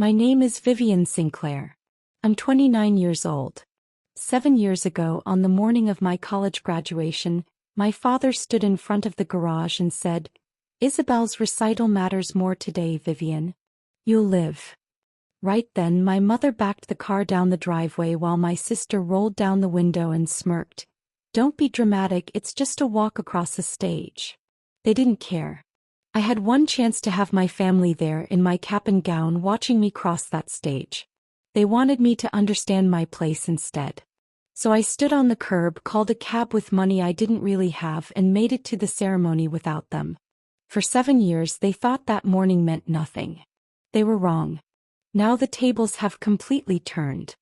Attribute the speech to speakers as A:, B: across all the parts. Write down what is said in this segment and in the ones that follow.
A: My name is Vivienne Sinclair. I'm 29 years old. 7 years ago, on the morning of my college graduation, my father stood in front of the garage and said, "Isabelle's recital matters more today, Vivienne. You'll live." Right then, my mother backed the car down the driveway while my sister rolled down the window and smirked. "Don't be dramatic, it's just a walk across the stage." They didn't care. I had one chance to have my family there in my cap and gown watching me cross that stage. They wanted me to understand my place instead. So I stood on the curb, called a cab with money I didn't really have, and made it to the ceremony without them. For 7 years they thought that morning meant nothing. They were wrong. Now the tables have completely turned.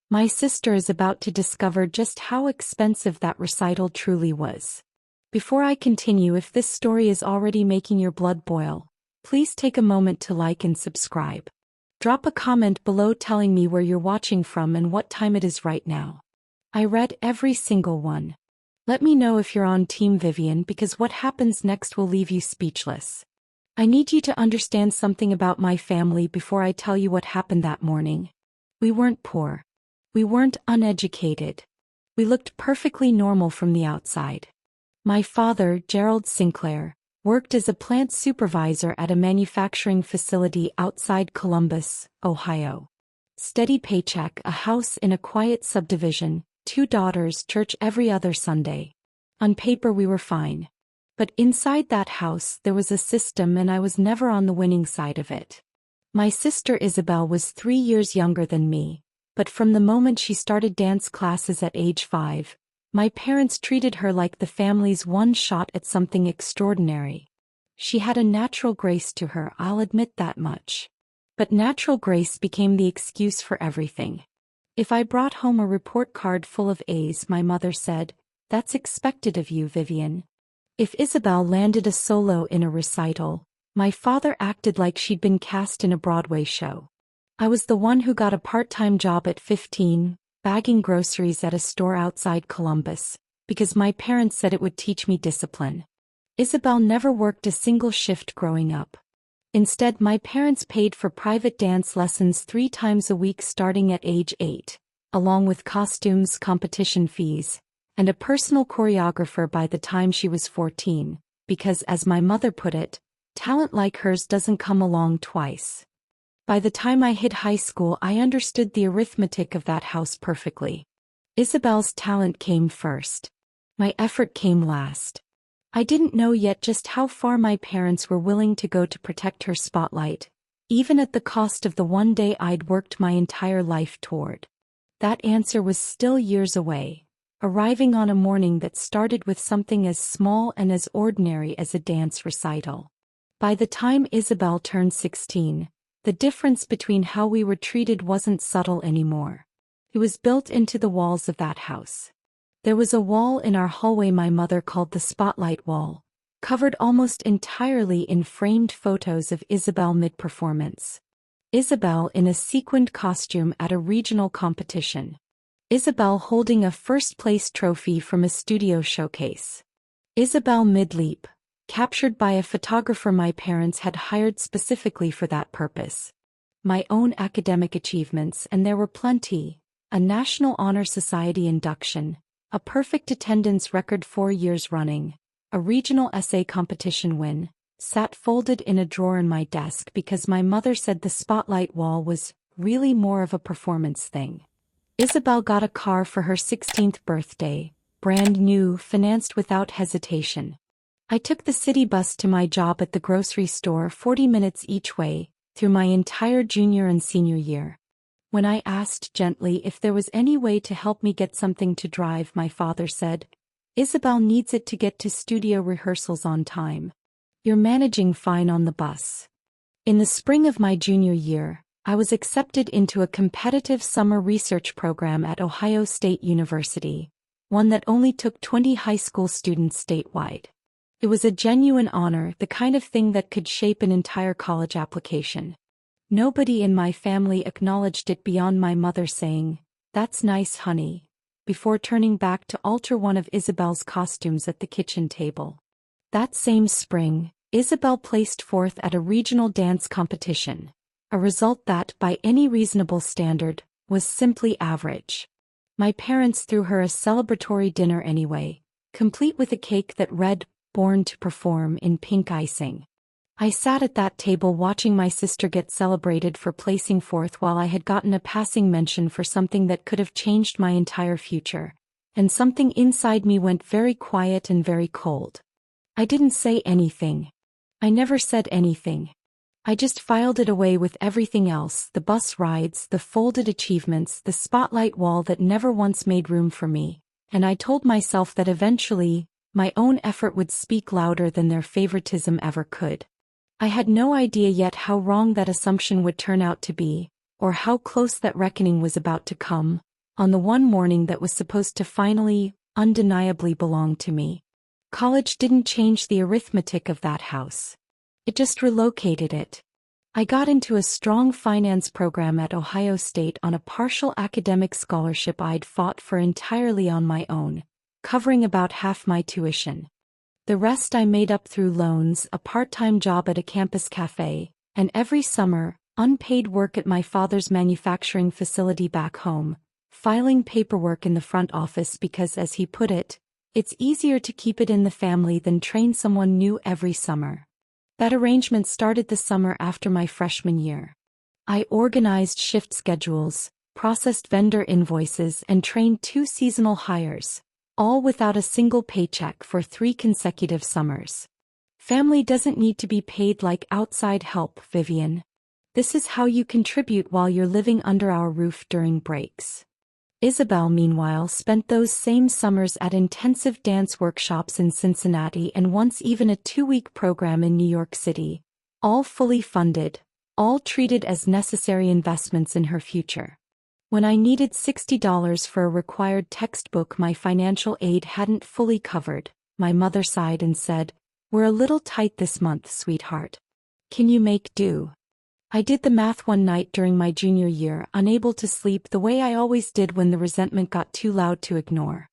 A: My sister is about to discover just how expensive that recital truly was. Before I continue, if this story is already making your blood boil, please take a moment to like and subscribe. Drop a comment below telling me where you're watching from and what time it is right now. I read every single one. Let me know if you're on Team Vivienne, because what happens next will leave you speechless. I need you to understand something about my family before I tell you what happened that morning. We weren't poor. We weren't uneducated. We looked perfectly normal from the outside. My father, Gerald Sinclair, worked as a plant supervisor at a manufacturing facility outside Columbus, Ohio. Steady paycheck, a house in a quiet subdivision, 2 daughters, church every other Sunday. On paper we were fine. But inside that house there was a system, and I was never on the winning side of it. My sister Isabelle was 3 years younger than me, but from the moment she started dance classes at age 5, my parents treated her like the family's one shot at something extraordinary. She had a natural grace to her, I'll admit that much. But natural grace became the excuse for everything. If I brought home a report card full of A's, my mother said, "That's expected of you, Vivienne." If Isabelle landed a solo in a recital, my father acted like she'd been cast in a Broadway show. I was the one who got a part-time job at 15, bagging groceries at a store outside Columbus, because my parents said it would teach me discipline. Isabelle never worked a single shift growing up. Instead, my parents paid for private dance lessons 3 times a week starting at age 8, along with costumes, competition fees, and a personal choreographer by the time she was 14, because, as my mother put it, talent like hers doesn't come along twice. By the time I hit high school, I understood the arithmetic of that house perfectly. Isabelle's talent came first. My effort came last. I didn't know yet just how far my parents were willing to go to protect her spotlight, even at the cost of the one day I'd worked my entire life toward. That answer was still years away, arriving on a morning that started with something as small and as ordinary as a dance recital. By the time Isabelle turned 16, the difference between how we were treated wasn't subtle anymore. It was built into the walls of that house. There was a wall in our hallway my mother called the spotlight wall, covered almost entirely in framed photos of Isabelle mid-performance. Isabelle in a sequined costume at a regional competition. Isabelle holding a first-place trophy from a studio showcase. Isabelle mid-leap, captured by a photographer my parents had hired specifically for that purpose. My own academic achievements, and there were plenty: a National Honor Society induction, a perfect attendance record 4 years running, a regional essay competition win, sat folded in a drawer in my desk because my mother said the spotlight wall was really more of a performance thing. Isabelle got a car for her 16th birthday, brand new, financed without hesitation. I took the city bus to my job at the grocery store 40 minutes each way, through my entire junior and senior year. When I asked gently if there was any way to help me get something to drive, my father said, "Isabelle needs it to get to studio rehearsals on time. You're managing fine on the bus." In the spring of my junior year, I was accepted into a competitive summer research program at Ohio State University, one that only took 20 high school students statewide. It was a genuine honor, the kind of thing that could shape an entire college application. Nobody in my family acknowledged it beyond my mother saying, "That's nice, honey," before turning back to alter one of Isabelle's costumes at the kitchen table. That same spring, Isabelle placed fourth at a regional dance competition. a result that, by any reasonable standard, was simply average. My parents threw her a celebratory dinner anyway, complete with a cake that read, "Born to Perform," in pink icing. I sat at that table watching my sister get celebrated for placing fourth while I had gotten a passing mention for something that could have changed my entire future, and something inside me went very quiet and very cold. I didn't say anything. I never said anything. I just filed it away with everything else: the bus rides, the folded achievements, the spotlight wall that never once made room for me, and I told myself that eventually, my own effort would speak louder than their favoritism ever could. I had no idea yet how wrong that assumption would turn out to be, or how close that reckoning was about to come, on the one morning that was supposed to finally, undeniably belong to me. College didn't change the arithmetic of that house. It just relocated it. I got into a strong finance program at Ohio State on a partial academic scholarship I'd fought for entirely on my own, covering about half my tuition. The rest I made up through loans, a part-time job at a campus cafe, and every summer, unpaid work at my father's manufacturing facility back home, filing paperwork in the front office because, as he put it, it's easier to keep it in the family than train someone new every summer. That arrangement started the summer after my freshman year. I organized shift schedules, processed vendor invoices, and trained 2 seasonal hires, all without a single paycheck for 3 consecutive summers. Family doesn't need to be paid like outside help, Vivienne. This is how you contribute while you're living under our roof during breaks. Isabelle, meanwhile, spent those same summers at intensive dance workshops in Cincinnati and once even a 2-week program in New York City, all fully funded, all treated as necessary investments in her future. When I needed $60 for a required textbook my financial aid hadn't fully covered, my mother sighed and said, "We're a little tight this month, sweetheart. Can you make do?" I did the math one night during my junior year, unable to sleep the way I always did when the resentment got too loud to ignore.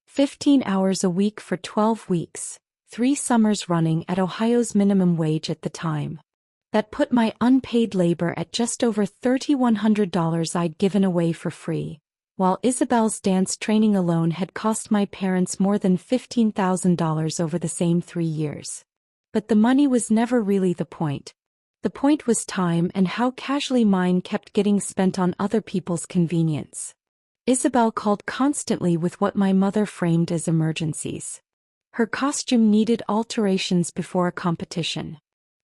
A: 15 hours a week for 12 weeks, 3 summers running at Ohio's minimum wage at the time. That put my unpaid labor at just over $3,100 I'd given away for free, while Isabelle's dance training alone had cost my parents more than $15,000 over the same 3 years. But the money was never really the point. The point was time and how casually mine kept getting spent on other people's convenience. Isabelle called constantly with what my mother framed as emergencies. Her costume needed alterations before a competition.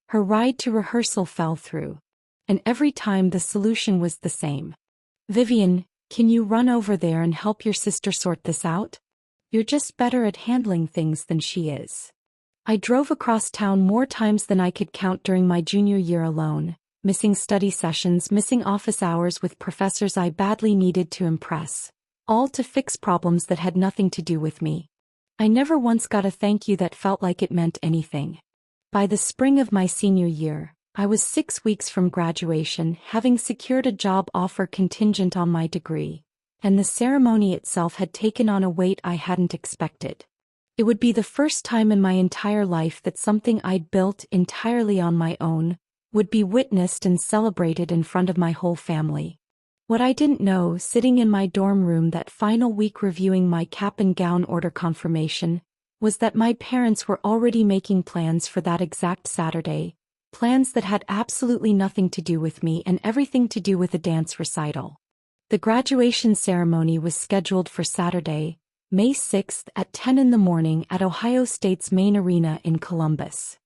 A: Her ride to rehearsal fell through. And every time the solution was the same. "Vivienne, can you run over there and help your sister sort this out? You're just better at handling things than she is." I drove across town more times than I could count during my junior year alone, missing study sessions, missing office hours with professors I badly needed to impress, all to fix problems that had nothing to do with me. I never once got a thank you that felt like it meant anything. By the spring of my senior year, I was 6 weeks from graduation, having secured a job offer contingent on my degree, and the ceremony itself had taken on a weight I hadn't expected. It would be the first time in my entire life that something I'd built entirely on my own would be witnessed and celebrated in front of my whole family. What I didn't know, sitting in my dorm room that final week reviewing my cap and gown order confirmation, was that my parents were already making plans for that exact Saturday, plans that had absolutely nothing to do with me and everything to do with a dance recital. The graduation ceremony was scheduled for Saturday, May 6th at 10 in the morning at Ohio State's main arena in Columbus.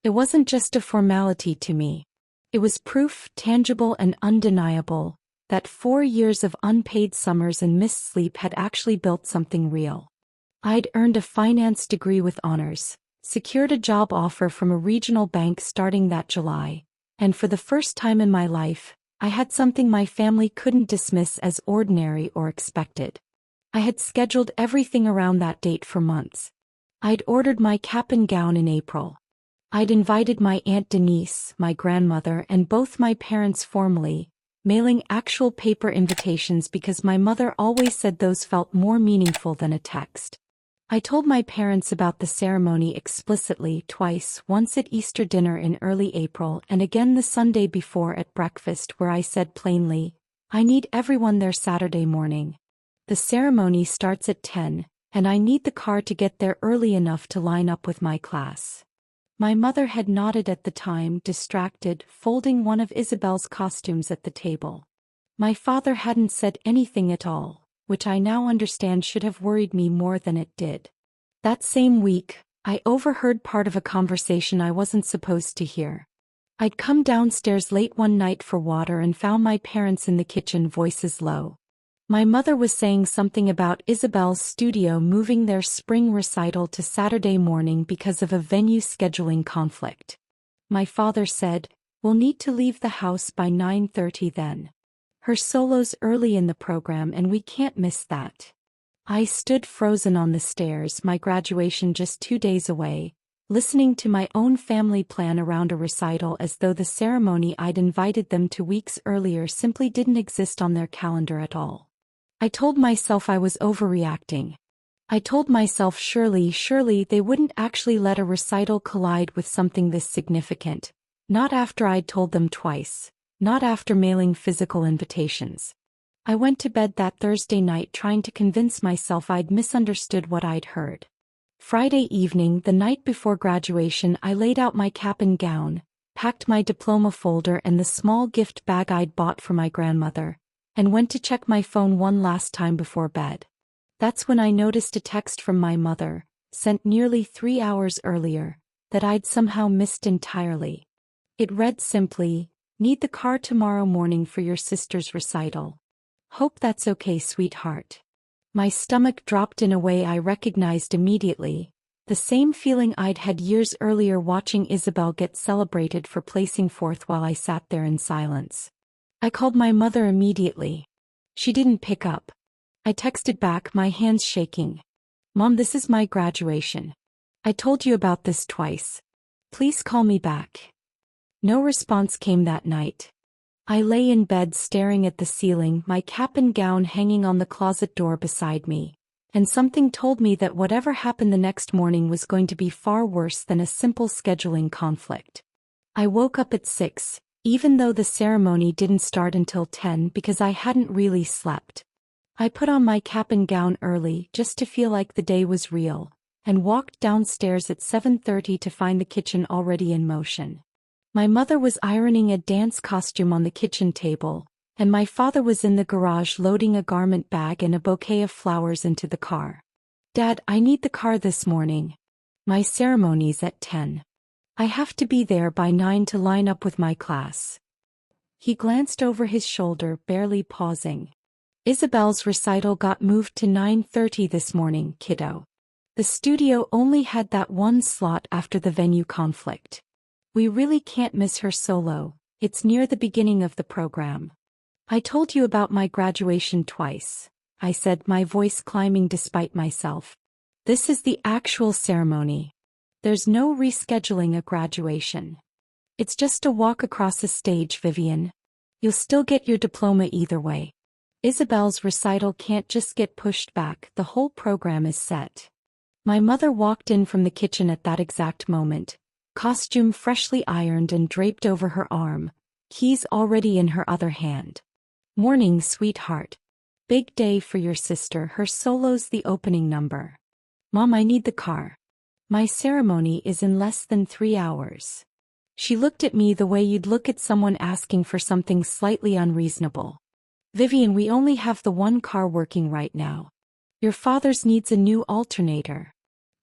A: It wasn't just a formality to me. It was proof, tangible and undeniable, that 4 years of unpaid summers and missed sleep had actually built something real. I'd earned a finance degree with honors, secured a job offer from a regional bank starting that July, and for the first time in my life, I had something my family couldn't dismiss as ordinary or expected. I had scheduled everything around that date for months. I'd ordered my cap and gown in April. I'd invited my Aunt Denise, my grandmother, and both my parents formally, mailing actual paper invitations because my mother always said those felt more meaningful than a text. I told my parents about the ceremony explicitly twice, once at Easter dinner in early April and again the Sunday before at breakfast, where I said plainly, I need everyone there Saturday morning. The ceremony starts at 10, and I need the car to get there early enough to line up with my class. My mother had nodded at the time, distracted, folding one of Isabelle's costumes at the table. My father hadn't said anything at all, which I now understand should have worried me more than it did. That same week, I overheard part of a conversation I wasn't supposed to hear. I'd come downstairs late one night for water and found my parents in the kitchen, voices low. My mother was saying something about Isabelle's studio moving their spring recital to Saturday morning because of a venue scheduling conflict. My father said, "We'll need to leave the house by 9:30 then. Her solo's early in the program and we can't miss that." I stood frozen on the stairs, my graduation just 2 days away, listening to my own family plan around a recital as though the ceremony I'd invited them to weeks earlier simply didn't exist on their calendar at all. I told myself I was overreacting. I told myself surely they wouldn't actually let a recital collide with something this significant, not after I'd told them twice, not after mailing physical invitations. I went to bed that Thursday night trying to convince myself I'd misunderstood what I'd heard. Friday evening, the night before graduation, I laid out my cap and gown, packed my diploma folder and the small gift bag I'd bought for my grandmother, and went to check my phone one last time before bed. That's when I noticed a text from my mother, sent nearly 3 hours earlier, that I'd somehow missed entirely. It read simply, "Need the car tomorrow morning for your sister's recital. Hope that's okay, sweetheart." My stomach dropped in a way I recognized immediately, the same feeling I'd had years earlier watching Isabelle get celebrated for placing fourth while I sat there in silence. I called my mother immediately. She didn't pick up. I texted back, my hands shaking. "Mom, this is my graduation. I told you about this twice. Please call me back." No response came that night. I lay in bed staring at the ceiling, my cap and gown hanging on the closet door beside me, and something told me that whatever happened the next morning was going to be far worse than a simple scheduling conflict. I woke up at 6. Even though the ceremony didn't start until 10 because I hadn't really slept. I put on my cap and gown early just to feel like the day was real, and walked downstairs at 7:30 to find the kitchen already in motion. My mother was ironing a dance costume on the kitchen table, and my father was in the garage loading a garment bag and a bouquet of flowers into the car. "Dad, I need the car this morning. My ceremony's at 10. I have to be there by 9 to line up with my class." He glanced over his shoulder, barely pausing. "Isabelle's recital got moved to 9:30 this morning, kiddo. The studio only had that one slot after the venue conflict. We really can't miss her solo, it's near the beginning of the program. I told you about my graduation twice," I said, my voice climbing despite myself. "This is the actual ceremony. There's no rescheduling a graduation. It's just a walk across the stage, Vivienne. You'll still get your diploma either way. Isabelle's recital can't just get pushed back, the whole program is set." My mother walked in from the kitchen at that exact moment, costume freshly ironed and draped over her arm, keys already in her other hand. "Morning, sweetheart. Big day for your sister, her solo's the opening number. Mom, I need the car. My ceremony is in less than 3 hours." She looked at me the way you'd look at someone asking for something slightly unreasonable. "Vivienne, we only have the one car working right now. Your father's needs a new alternator.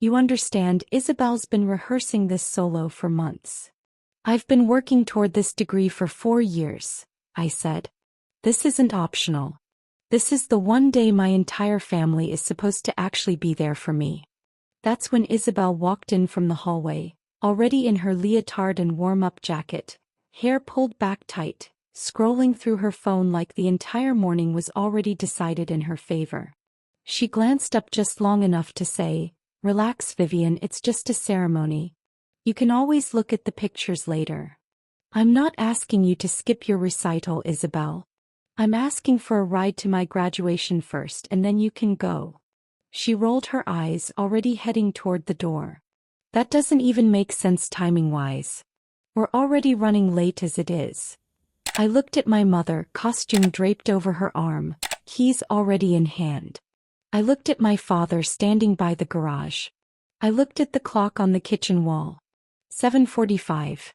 A: You understand, Isabelle's been rehearsing this solo for months. I've been working toward this degree for 4 years," I said. "This isn't optional. This is the one day my entire family is supposed to actually be there for me." That's when Isabelle walked in from the hallway, already in her leotard and warm-up jacket, hair pulled back tight, scrolling through her phone like the entire morning was already decided in her favor. She glanced up just long enough to say, "Relax, Vivienne, it's just a ceremony. You can always look at the pictures later. I'm not asking you to skip your recital, Isabelle. I'm asking for a ride to my graduation first and then you can go." She rolled her eyes, already heading toward the door. That doesn't even make sense timing-wise. We're already running late as it is. I looked at my mother, costume draped over her arm, keys already in hand. I looked at my father standing by the garage. I looked at the clock on the kitchen wall. 7:45.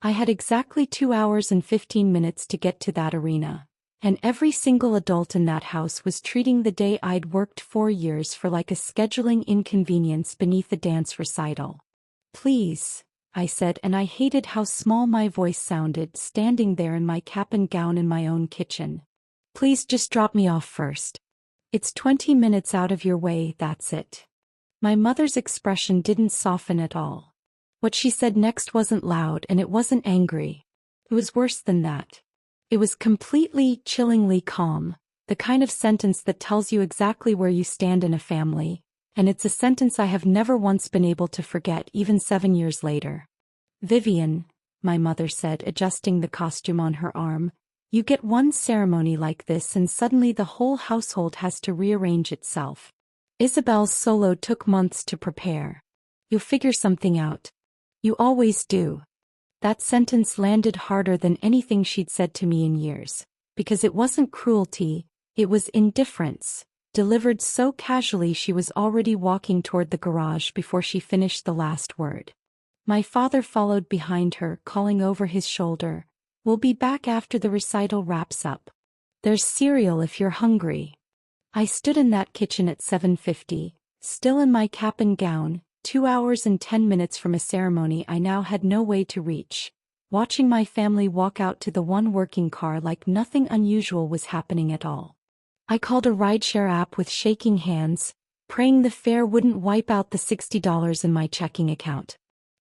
A: I had exactly 2 hours and 15 minutes to get to that arena. And every single adult in that house was treating the day I'd worked 4 years for like a scheduling inconvenience beneath a dance recital. Please, I said, and I hated how small my voice sounded standing there in my cap and gown in my own kitchen. Please just drop me off first. It's 20 minutes out of your way, that's it. My mother's expression didn't soften at all. What she said next wasn't loud and it wasn't angry. It was worse than that. It was completely, chillingly calm, the kind of sentence that tells you exactly where you stand in a family, and it's a sentence I have never once been able to forget even 7 years later. Vivienne, my mother said, adjusting the costume on her arm, you get one ceremony like this and suddenly the whole household has to rearrange itself. Isabelle's solo took months to prepare. You'll figure something out. You always do. That sentence landed harder than anything she'd said to me in years, because it wasn't cruelty, it was indifference, delivered so casually she was already walking toward the garage before she finished the last word. My father followed behind her, calling over his shoulder, "We'll be back after the recital wraps up. There's cereal if you're hungry." I stood in that kitchen at 7:50, still in my cap and gown, 2 hours and 10 minutes from a ceremony I now had no way to reach, watching my family walk out to the one working car like nothing unusual was happening at all. I called a rideshare app with shaking hands, praying the fare wouldn't wipe out the $60 in my checking account.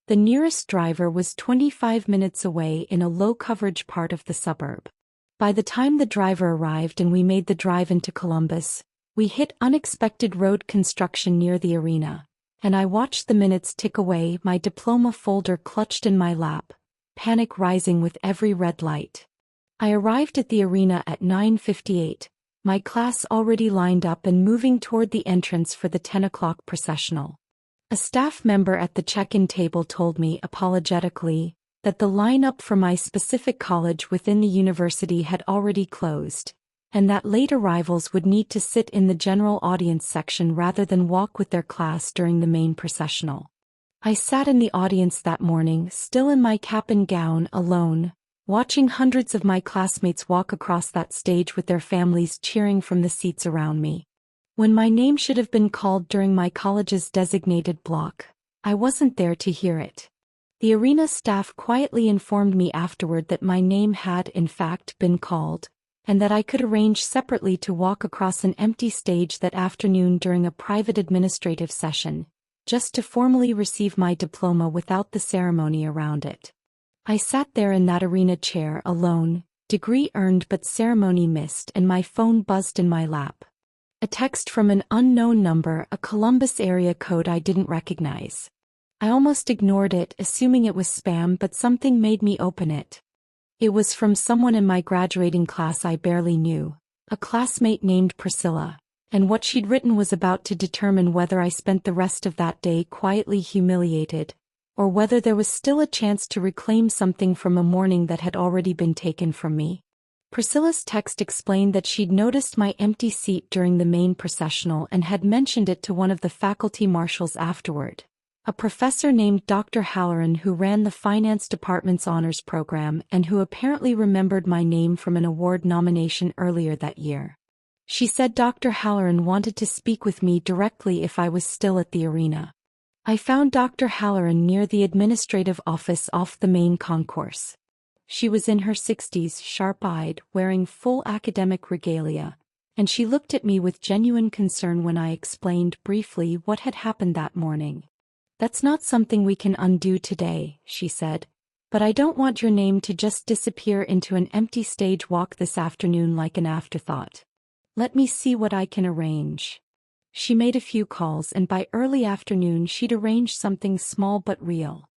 A: The nearest driver was 25 minutes away in a low-coverage part of the suburb. By the time the driver arrived and we made the drive into Columbus, we hit unexpected road construction near the arena. And I watched the minutes tick away, my diploma folder clutched in my lap, panic rising with every red light. I arrived at the arena at 9:58, my class already lined up and moving toward the entrance for the 10 o'clock processional. A staff member at the check-in table told me apologetically that the lineup for my specific college within the university had already closed, and that late arrivals would need to sit in the general audience section rather than walk with their class during the main processional. I sat in the audience that morning, still in my cap and gown, alone, watching hundreds of my classmates walk across that stage with their families cheering from the seats around me. When my name should have been called during my college's designated block, I wasn't there to hear it. The arena staff quietly informed me afterward that my name had, in fact, been called, and that I could arrange separately to walk across an empty stage that afternoon during a private administrative session, just to formally receive my diploma without the ceremony around it. I sat there in that arena chair alone, degree earned but ceremony missed, and my phone buzzed in my lap. A text from an unknown number, a Columbus area code I didn't recognize. I almost ignored it, assuming it was spam, but something made me open it. It was from someone in my graduating class I barely knew, a classmate named Priscilla, and what she'd written was about to determine whether I spent the rest of that day quietly humiliated, or whether there was still a chance to reclaim something from a morning that had already been taken from me. Priscilla's text explained that she'd noticed my empty seat during the main processional and had mentioned it to one of the faculty marshals afterward, a professor named Dr. Halloran who ran the finance department's honors program and who apparently remembered my name from an award nomination earlier that year. She said Dr. Halloran wanted to speak with me directly if I was still at the arena. I found Dr. Halloran near the administrative office off the main concourse. She was in her 60s, sharp-eyed, wearing full academic regalia, and she looked at me with genuine concern when I explained briefly what had happened that morning. "That's not something we can undo today," she said, "but I don't want your name to just disappear into an empty stage walk this afternoon like an afterthought. Let me see what I can arrange." She made a few calls and by early afternoon she'd arranged something small but real.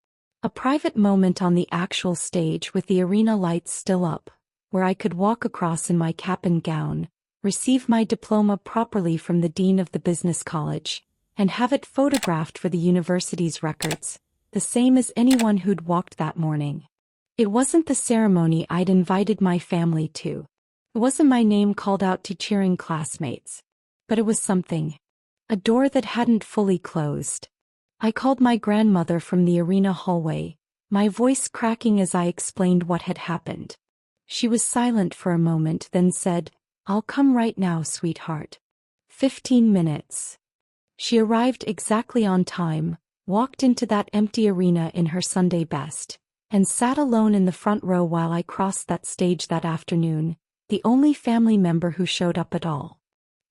A: A private moment on the actual stage with the arena lights still up, where I could walk across in my cap and gown, receive my diploma properly from the dean of the business college, and have it photographed for the university's records, the same as anyone who'd walked that morning. It wasn't the ceremony I'd invited my family to. It wasn't my name called out to cheering classmates. But it was something. A door that hadn't fully closed. I called my grandmother from the arena hallway, my voice cracking as I explained what had happened. She was silent for a moment, then said, "I'll come right now, sweetheart." 15 minutes. She arrived exactly on time, walked into that empty arena in her Sunday best, and sat alone in the front row while I crossed that stage that afternoon, the only family member who showed up at all.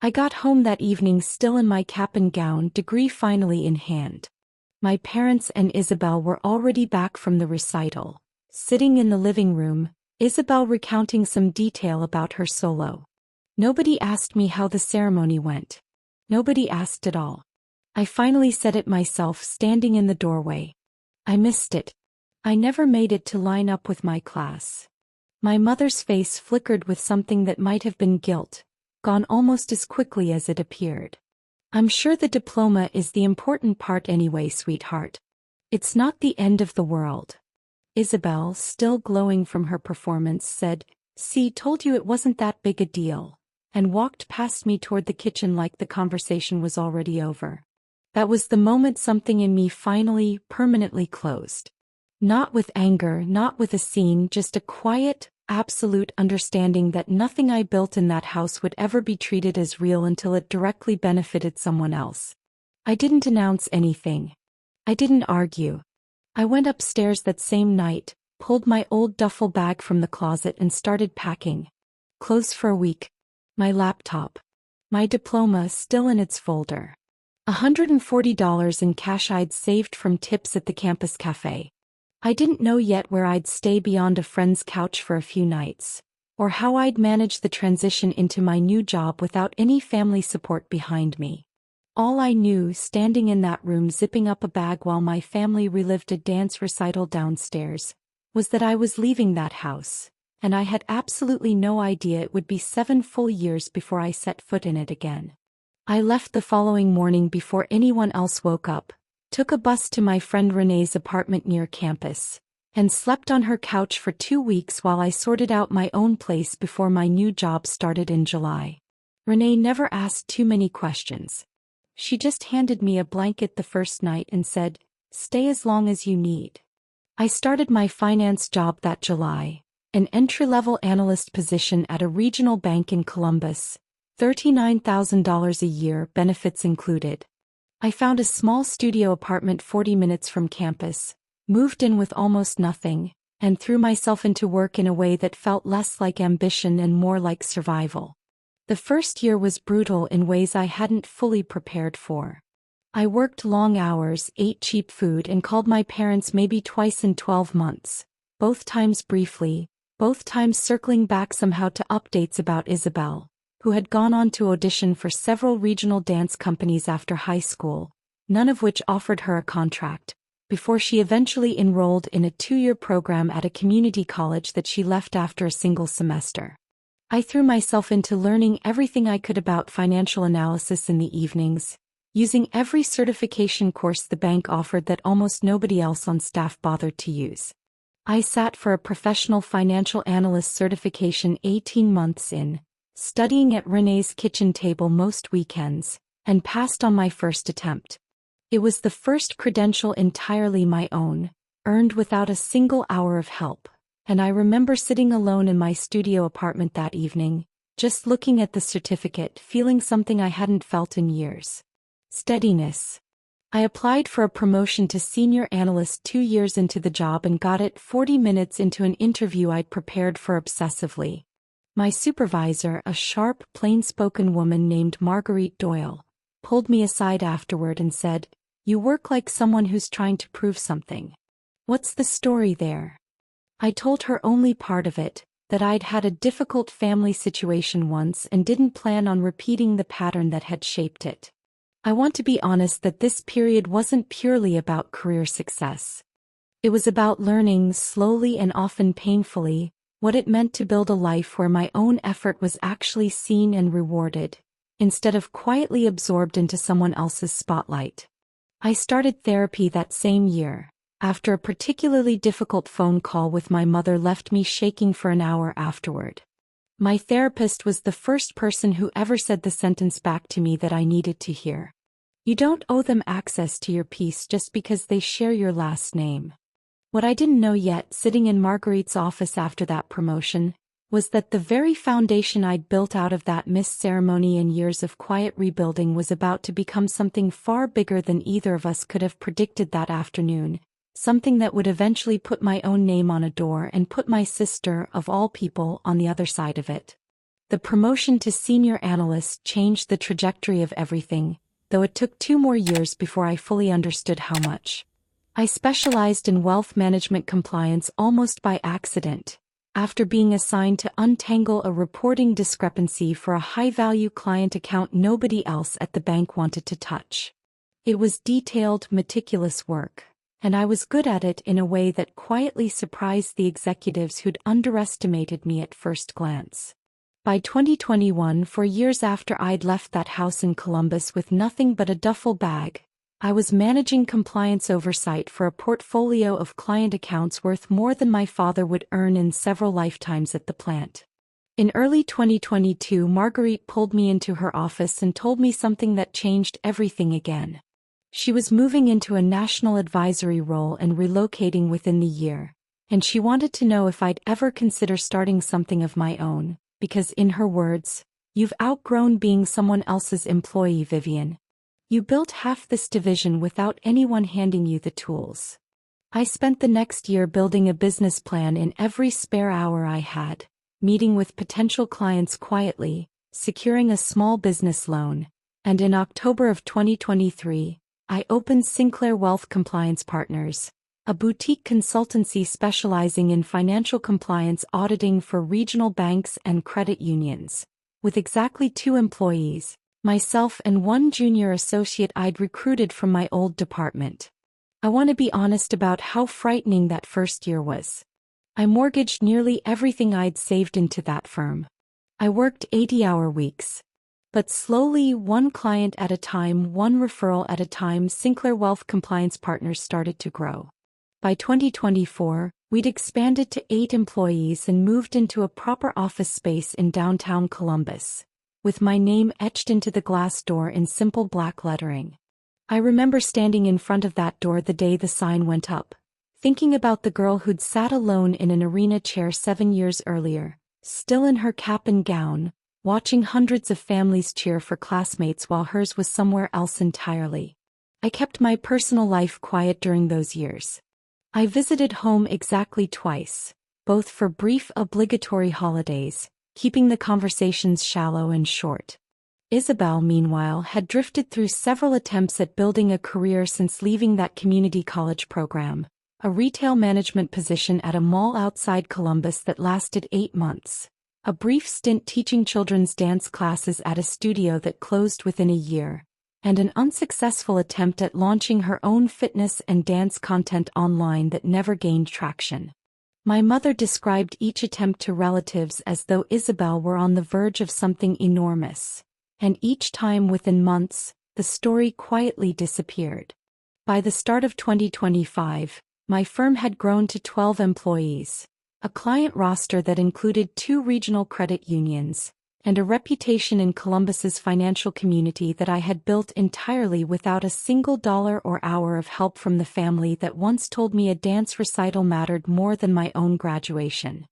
A: I got home that evening still in my cap and gown, degree finally in hand. My parents and Isabelle were already back from the recital, sitting in the living room, Isabelle recounting some detail about her solo. Nobody asked me how the ceremony went. Nobody asked at all. I finally said it myself, standing in the doorway. I missed it. I never made it to line up with my class. My mother's face flickered with something that might have been guilt, gone almost as quickly as it appeared. "I'm sure the diploma is the important part anyway, sweetheart. It's not the end of the world." Isabelle, still glowing from her performance, said, "See, told you it wasn't that big a deal," and walked past me toward the kitchen like the conversation was already over. That was the moment something in me finally, permanently closed. Not with anger, not with a scene, just a quiet, absolute understanding that nothing I built in that house would ever be treated as real until it directly benefited someone else. I didn't announce anything. I didn't argue. I went upstairs that same night, pulled my old duffel bag from the closet and started packing. Clothes for a week. My laptop. My diploma still in its folder. $140 in cash I'd saved from tips at the campus cafe. I didn't know yet where I'd stay beyond a friend's couch for a few nights, or how I'd manage the transition into my new job without any family support behind me. All I knew, standing in that room zipping up a bag while my family relived a dance recital downstairs, was that I was leaving that house, and I had absolutely no idea it would be 7 full years before I set foot in it again. I left the following morning before anyone else woke up, took a bus to my friend Renee's apartment near campus, and slept on her couch for 2 weeks while I sorted out my own place before my new job started in July. Renee never asked too many questions. She just handed me a blanket the first night and said, "Stay as long as you need." I started my finance job that July, an entry-level analyst position at a regional bank in Columbus, $39,000 a year, benefits included. I found a small studio apartment 40 minutes from campus, moved in with almost nothing, and threw myself into work in a way that felt less like ambition and more like survival. The first year was brutal in ways I hadn't fully prepared for. I worked long hours, ate cheap food, and called my parents maybe twice in 12 months, both times briefly, both times circling back somehow to updates about Isabelle, who had gone on to audition for several regional dance companies after high school, none of which offered her a contract, before she eventually enrolled in a 2-year program at a community college that she left after a single semester. I threw myself into learning everything I could about financial analysis in the evenings, using every certification course the bank offered that almost nobody else on staff bothered to use. I sat for a professional financial analyst certification 18 months in, studying at Renee's kitchen table most weekends, and passed on my first attempt. It was the first credential entirely my own, earned without a single hour of help, and I remember sitting alone in my studio apartment that evening, just looking at the certificate, feeling something I hadn't felt in years. Steadiness. I applied for a promotion to senior analyst 2 years into the job and got it 40 minutes into an interview I'd prepared for obsessively. My supervisor, a sharp, plain-spoken woman named Marguerite Doyle, pulled me aside afterward and said, "You work like someone who's trying to prove something. What's the story there?" I told her only part of it, that I'd had a difficult family situation once and didn't plan on repeating the pattern that had shaped it. I want to be honest that this period wasn't purely about career success. It was about learning, slowly and often painfully, what it meant to build a life where my own effort was actually seen and rewarded, instead of quietly absorbed into someone else's spotlight. I started therapy that same year, after a particularly difficult phone call with my mother left me shaking for an hour afterward. My therapist was the first person who ever said the sentence back to me that I needed to hear. You don't owe them access to your peace just because they share your last name. What I didn't know yet, sitting in Marguerite's office after that promotion, was that the very foundation I'd built out of that missed ceremony and years of quiet rebuilding was about to become something far bigger than either of us could have predicted that afternoon, something that would eventually put my own name on a door and put my sister, of all people, on the other side of it. The promotion to senior analyst changed the trajectory of everything, though it took 2 more years before I fully understood how much. I specialized in wealth management compliance almost by accident, after being assigned to untangle a reporting discrepancy for a high-value client account nobody else at the bank wanted to touch. It was detailed, meticulous work, and I was good at it in a way that quietly surprised the executives who'd underestimated me at first glance. By 2021, 4 years after I'd left that house in Columbus with nothing but a duffel bag, I was managing compliance oversight for a portfolio of client accounts worth more than my father would earn in several lifetimes at the plant. In early 2022, Marguerite pulled me into her office and told me something that changed everything again. She was moving into a national advisory role and relocating within the year, and she wanted to know if I'd ever consider starting something of my own, because in her words, "You've outgrown being someone else's employee, Vivienne. You built half this division without anyone handing you the tools." I spent the next year building a business plan in every spare hour I had, meeting with potential clients quietly, securing a small business loan, and in October of 2023, I opened Sinclair Wealth Compliance Partners, a boutique consultancy specializing in financial compliance auditing for regional banks and credit unions, with exactly 2 employees, myself and 1 junior associate I'd recruited from my old department. I want to be honest about how frightening that first year was. I mortgaged nearly everything I'd saved into that firm. I worked 80-hour weeks. But slowly, 1 client at a time, 1 referral at a time, Sinclair Wealth Compliance Partners started to grow. By 2024, we'd expanded to 8 employees and moved into a proper office space in downtown Columbus, with my name etched into the glass door in simple black lettering. I remember standing in front of that door the day the sign went up, thinking about the girl who'd sat alone in an arena chair 7 years earlier, still in her cap and gown, watching hundreds of families cheer for classmates while hers was somewhere else entirely. I kept my personal life quiet during those years. I visited home exactly twice, both for brief obligatory holidays, keeping the conversations shallow and short. Isabelle, meanwhile, had drifted through several attempts at building a career since leaving that community college program, a retail management position at a mall outside Columbus that lasted 8 months, a brief stint teaching children's dance classes at a studio that closed within a year, and an unsuccessful attempt at launching her own fitness and dance content online that never gained traction. My mother described each attempt to relatives as though Isabelle were on the verge of something enormous, and each time within months, the story quietly disappeared. By the start of 2025, my firm had grown to 12 employees, a client roster that included 2 regional credit unions, and a reputation in Columbus's financial community that I had built entirely without a single dollar or hour of help from the family that once told me a dance recital mattered more than my own graduation.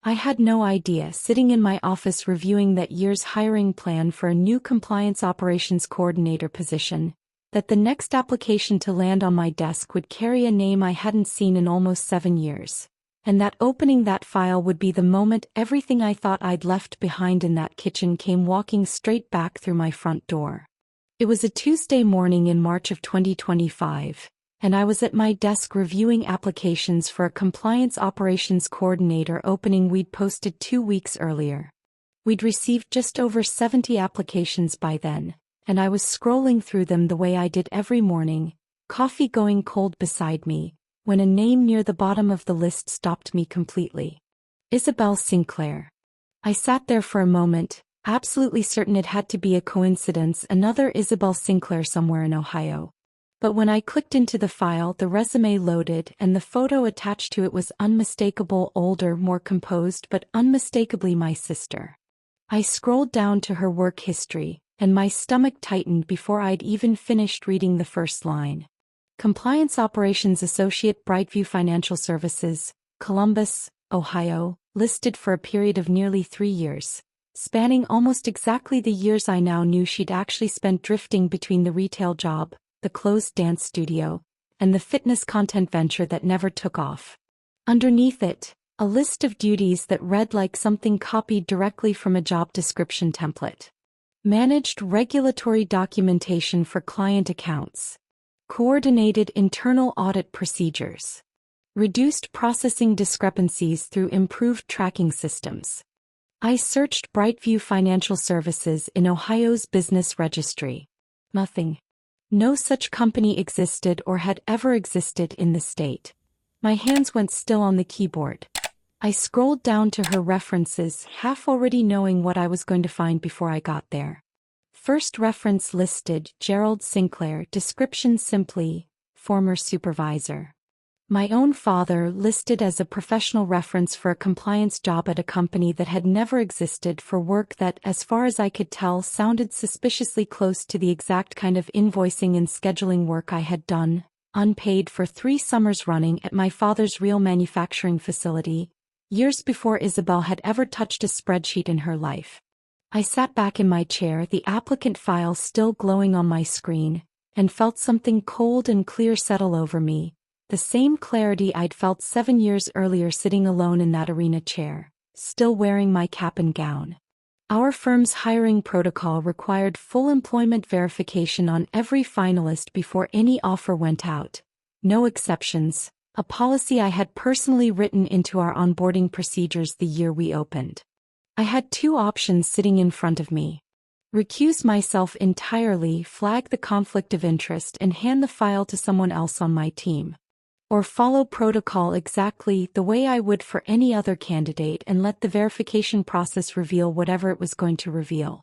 A: I had no idea, sitting in my office reviewing that year's hiring plan for a new compliance operations coordinator position, that the next application to land on my desk would carry a name I hadn't seen in almost 7 years. And that opening that file would be the moment everything I thought I'd left behind in that kitchen came walking straight back through my front door. It was a Tuesday morning in March of 2025, and I was at my desk reviewing applications for a compliance operations coordinator opening we'd posted 2 weeks earlier. We'd received just over 70 applications by then, and I was scrolling through them the way I did every morning, coffee going cold beside me, when a name near the bottom of the list stopped me completely. Isabelle Sinclair. I sat there for a moment, absolutely certain it had to be a coincidence, another Isabelle Sinclair somewhere in Ohio. But when I clicked into the file, the resume loaded and the photo attached to it was unmistakable, older, more composed, but unmistakably my sister. I scrolled down to her work history, and my stomach tightened before I'd even finished reading the first line. Compliance Operations Associate, Brightview Financial Services, Columbus, Ohio, listed for a period of nearly 3 years, spanning almost exactly the years I now knew she'd actually spent drifting between the retail job, the closed dance studio, and the fitness content venture that never took off. Underneath it, a list of duties that read like something copied directly from a job description template. Managed regulatory documentation for client accounts. Coordinated internal audit procedures. Reduced processing discrepancies through improved tracking systems. I searched Brightview Financial Services in Ohio's business registry. Nothing. No such company existed or had ever existed in the state. My hands went still on the keyboard. I scrolled down to her references, half already knowing what I was going to find before I got there. First reference listed, Gerald Sinclair, description simply, former supervisor. My own father listed as a professional reference for a compliance job at a company that had never existed, for work that, as far as I could tell, sounded suspiciously close to the exact kind of invoicing and scheduling work I had done, unpaid, for 3 summers running at my father's real manufacturing facility, years before Isabelle had ever touched a spreadsheet in her life. I sat back in my chair, the applicant file still glowing on my screen, and felt something cold and clear settle over me. The same clarity I'd felt 7 years earlier sitting alone in that arena chair, still wearing my cap and gown. Our firm's hiring protocol required full employment verification on every finalist before any offer went out. No exceptions, a policy I had personally written into our onboarding procedures the year we opened. I had 2 options sitting in front of me. Recuse myself entirely, flag the conflict of interest, and hand the file to someone else on my team. Or follow protocol exactly the way I would for any other candidate and let the verification process reveal whatever it was going to reveal.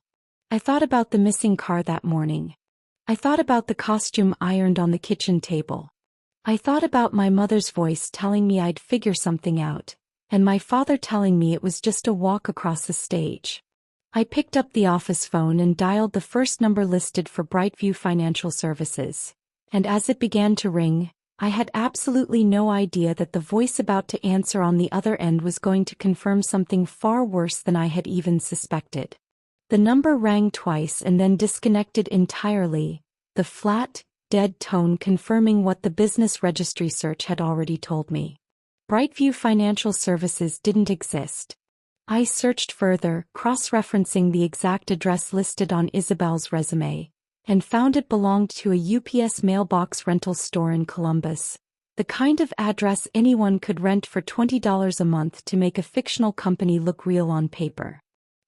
A: I thought about the missing car that morning. I thought about the costume ironed on the kitchen table. I thought about my mother's voice telling me I'd figure something out, and my father telling me it was just a walk across the stage. I picked up the office phone and dialed the first number listed for Brightview Financial Services, and as it began to ring, I had absolutely no idea that the voice about to answer on the other end was going to confirm something far worse than I had even suspected. The number rang twice and then disconnected entirely, the flat, dead tone confirming what the business registry search had already told me. Brightview Financial Services didn't exist. I searched further, cross-referencing the exact address listed on Isabelle's resume, and found it belonged to a UPS mailbox rental store in Columbus, the kind of address anyone could rent for $20 a month to make a fictional company look real on paper.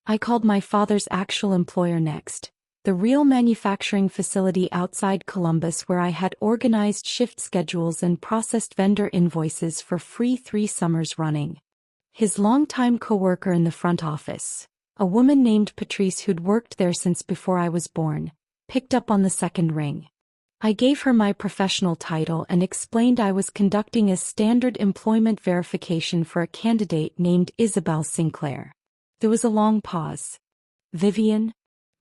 A: I called my father's actual employer next, the real manufacturing facility outside Columbus where I had organized shift schedules and processed vendor invoices for free 3 summers running. His longtime coworker in the front office, a woman named Patrice who'd worked there since before I was born, picked up on the second ring. I gave her my professional title and explained I was conducting a standard employment verification for a candidate named Isabelle Sinclair. There was a long pause. "Vivienne?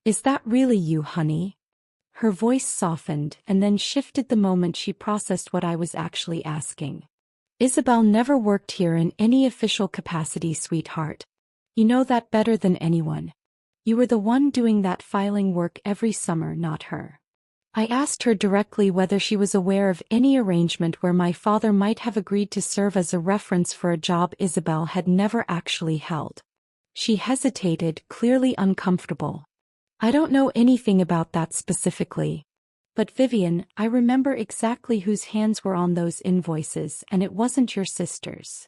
A: Is that really you, honey?" Her voice softened and then shifted the moment she processed what I was actually asking. "Isabelle never worked here in any official capacity, sweetheart. You know that better than anyone. You were the one doing that filing work every summer, not her." I asked her directly whether she was aware of any arrangement where my father might have agreed to serve as a reference for a job Isabelle had never actually held. She hesitated, clearly uncomfortable. "I don't know anything about that specifically. But Vivienne, I remember exactly whose hands were on those invoices, and it wasn't your sister's."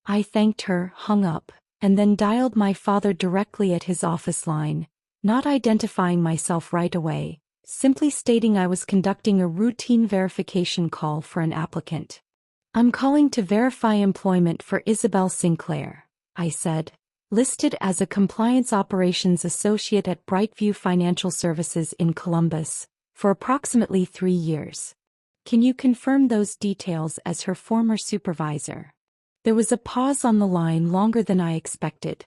A: I thanked her, hung up, and then dialed my father directly at his office line, not identifying myself right away, simply stating I was conducting a routine verification call for an applicant. "I'm calling to verify employment for Isabelle Sinclair. I said. Listed as a compliance operations associate at Brightview Financial Services in Columbus, for approximately 3 years. Can you confirm those details as her former supervisor? There was a pause on the line longer than I expected.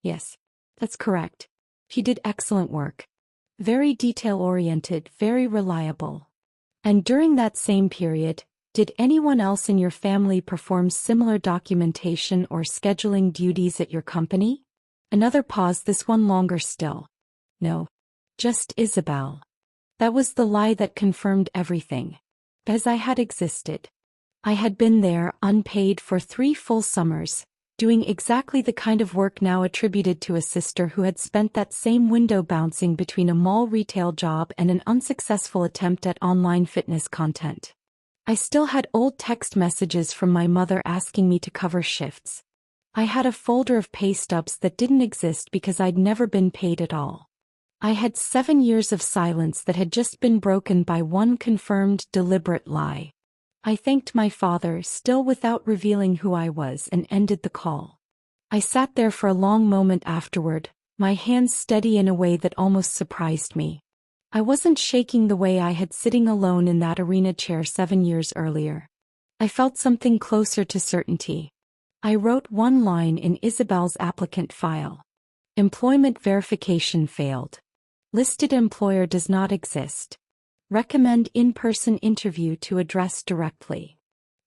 A: Yes, that's correct. He did excellent work. Very detail-oriented, very reliable. And during that same period, did anyone else in your family perform similar documentation or scheduling duties at your company? Another pause, this one longer still. No. Just Isabelle. That was the lie that confirmed everything. As I had existed. I had been there, unpaid, for 3 full summers, doing exactly the kind of work now attributed to a sister who had spent that same window bouncing between a mall retail job and an unsuccessful attempt at online fitness content. I still had old text messages from my mother asking me to cover shifts. I had a folder of pay stubs that didn't exist because I'd never been paid at all. I had 7 years of silence that had just been broken by one confirmed, deliberate lie. I thanked my father, still without revealing who I was, and ended the call. I sat there for a long moment afterward, my hands steady in a way that almost surprised me. I wasn't shaking the way I had sitting alone in that arena chair 7 years earlier. I felt something closer to certainty. I wrote one line in Isabelle's applicant file. Employment verification failed. Listed employer does not exist. Recommend in-person interview to address directly.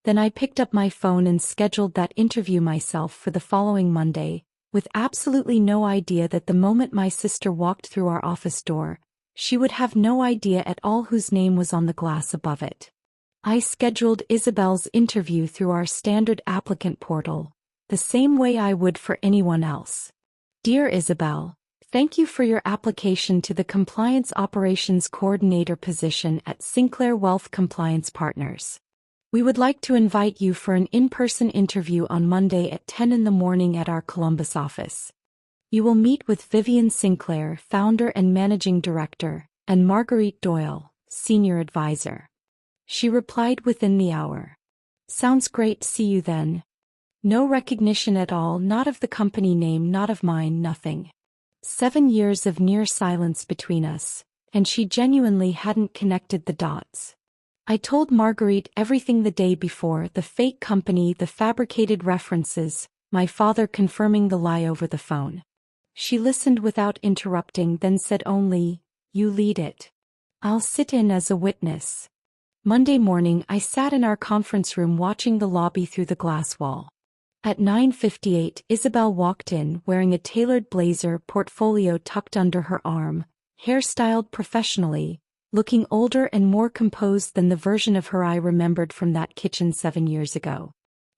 A: Then I picked up my phone and scheduled that interview myself for the following Monday, with absolutely no idea that the moment my sister walked through our office door, she would have no idea at all whose name was on the glass above it. I scheduled Isabelle's interview through our standard applicant portal, the same way I would for anyone else. Dear Isabelle, thank you for your application to the Compliance Operations Coordinator position at Sinclair Wealth Compliance Partners. We would like to invite you for an in-person interview on Monday at 10 in the morning at our Columbus office. You will meet with Vivienne Sinclair, founder and managing director, and Marguerite Doyle, senior advisor. She replied within the hour. Sounds great, see you then. No recognition at all, not of the company name, not of mine, nothing. 7 years of near silence between us, and she genuinely hadn't connected the dots. I told Marguerite everything the day before, the fake company, the fabricated references, my father confirming the lie over the phone. She listened without interrupting, then said only, "You lead it. I'll sit in as a witness." Monday morning I sat in our conference room watching the lobby through the glass wall. At 9:58 Isabelle walked in wearing a tailored blazer, portfolio tucked under her arm, hair styled professionally, looking older and more composed than the version of her I remembered from that kitchen 7 years ago.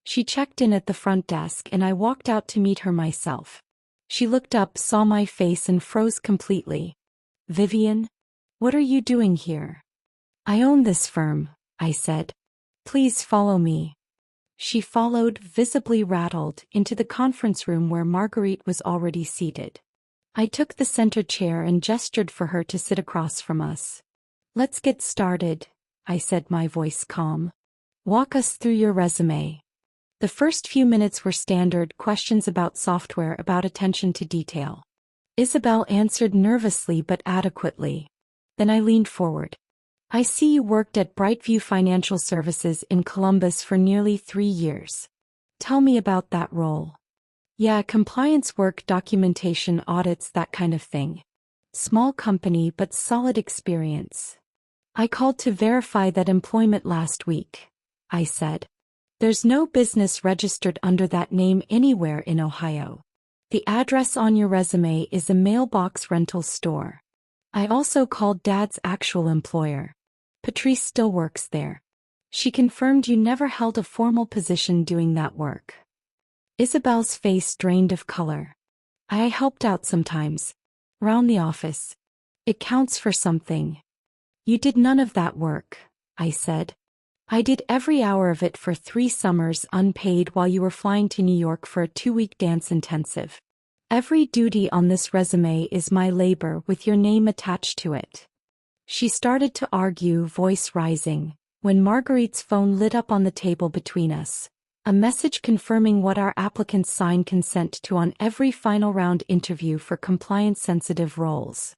A: She checked in at the front desk and I walked out to meet her myself. She looked up, saw my face and froze completely. "Vivienne? What are you doing here?" "I own this firm," I said. "Please follow me." She followed, visibly rattled, into the conference room where Marguerite was already seated. I took the center chair and gestured for her to sit across from us. "Let's get started," I said, my voice calm. "Walk us through your resume." The first few minutes were standard questions about software, about attention to detail. Isabelle answered nervously but adequately. Then I leaned forward. "I see you worked at Brightview Financial Services in Columbus for nearly 3 years. Tell me about that role." "Yeah, compliance work, documentation, audits, that kind of thing. Small company but solid experience. I called to verify that employment last week," I said. "There's no business registered under that name anywhere in Ohio. The address on your resume is a mailbox rental store. I also called Dad's actual employer. Patrice still works there. She confirmed you never held a formal position doing that work." Isabelle's face drained of color. "I helped out sometimes. Around the office. It counts for something." "You did none of that work," I said. "I did every hour of it for 3 summers unpaid while you were flying to New York for a 2-week dance intensive. Every duty on this resume is my labor with your name attached to it." She started to argue, voice rising, when Marguerite's phone lit up on the table between us. A message confirming what our applicants sign consent to on every final round interview for compliance-sensitive roles.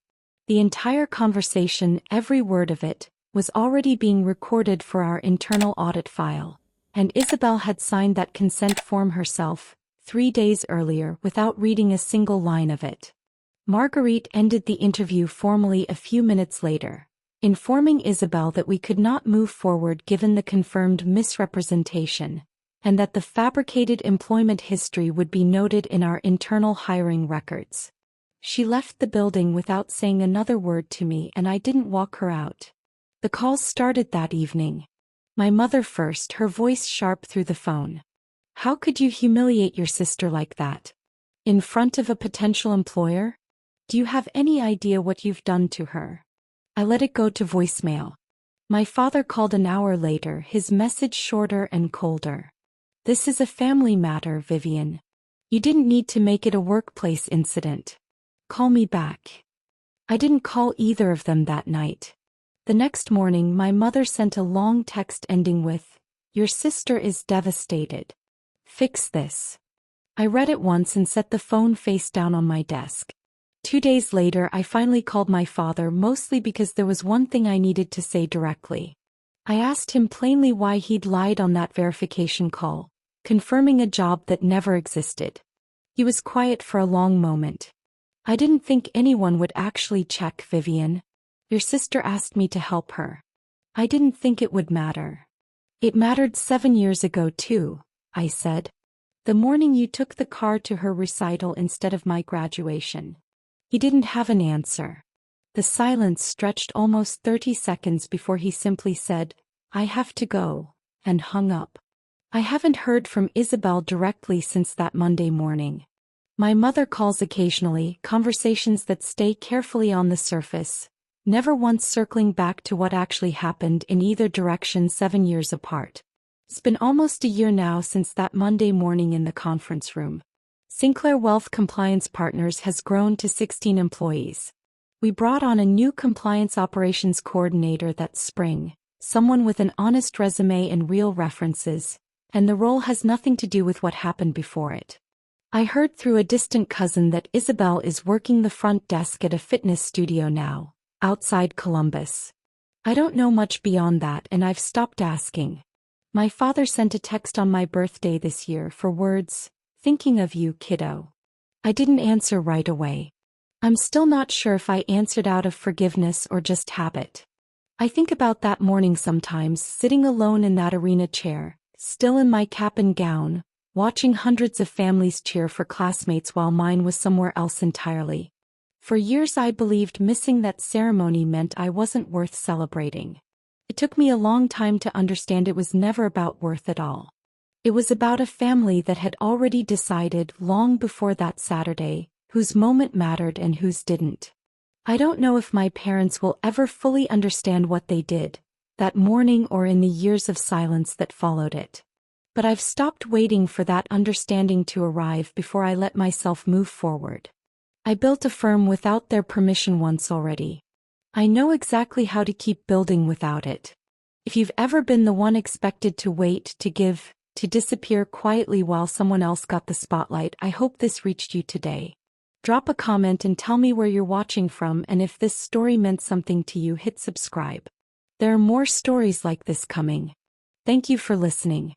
A: The entire conversation, every word of it, was already being recorded for our internal audit file, and Isabelle had signed that consent form herself, 3 days earlier, without reading a single line of it. Marguerite ended the interview formally a few minutes later, informing Isabelle that we could not move forward given the confirmed misrepresentation, and that the fabricated employment history would be noted in our internal hiring records. She left the building without saying another word to me, and I didn't walk her out. The calls started that evening. My mother first, her voice sharp through the phone. How could you humiliate your sister like that? In front of a potential employer? Do you have any idea what you've done to her? I let it go to voicemail. My father called an hour later, his message shorter and colder. This is a family matter, Vivienne. You didn't need to make it a workplace incident. Call me back. I didn't call either of them that night. The next morning, my mother sent a long text ending with, "Your sister is devastated. Fix this." I read it once and set the phone face down on my desk. 2 days later, I finally called my father, mostly because there was one thing I needed to say directly. I asked him plainly why he'd lied on that verification call, confirming a job that never existed. He was quiet for a long moment. "I didn't think anyone would actually check, Vivienne. Your sister asked me to help her. I didn't think it would matter." "It mattered 7 years ago too," I said. "The morning you took the car to her recital instead of my graduation." He didn't have an answer. The silence stretched almost 30 seconds before he simply said, "I have to go," and hung up. I haven't heard from Isabelle directly since that Monday morning. My mother calls occasionally, conversations that stay carefully on the surface, never once circling back to what actually happened in either direction 7 years apart. It's been almost a year now since that Monday morning in the conference room. Sinclair Wealth Compliance Partners has grown to 16 employees. We brought on a new compliance operations coordinator that spring, someone with an honest resume and real references, and the role has nothing to do with what happened before it. I heard through a distant cousin that Isabelle is working the front desk at a fitness studio now, outside Columbus. I don't know much beyond that, and I've stopped asking. My father sent a text on my birthday this year for words, "Thinking of you, kiddo." I didn't answer right away. I'm still not sure if I answered out of forgiveness or just habit. I think about that morning sometimes, sitting alone in that arena chair, still in my cap and gown, watching hundreds of families cheer for classmates while mine was somewhere else entirely. For years I believed missing that ceremony meant I wasn't worth celebrating. It took me a long time to understand it was never about worth at all. It was about a family that had already decided long before that Saturday, whose moment mattered and whose didn't. I don't know if my parents will ever fully understand what they did, that morning or in the years of silence that followed it. But I've stopped waiting for that understanding to arrive before I let myself move forward. I built a firm without their permission once already. I know exactly how to keep building without it. If you've ever been the one expected to wait, to give, to disappear quietly while someone else got the spotlight, I hope this reached you today. Drop a comment and tell me where you're watching from, and if this story meant something to you, hit subscribe. There are more stories like this coming. Thank you for listening.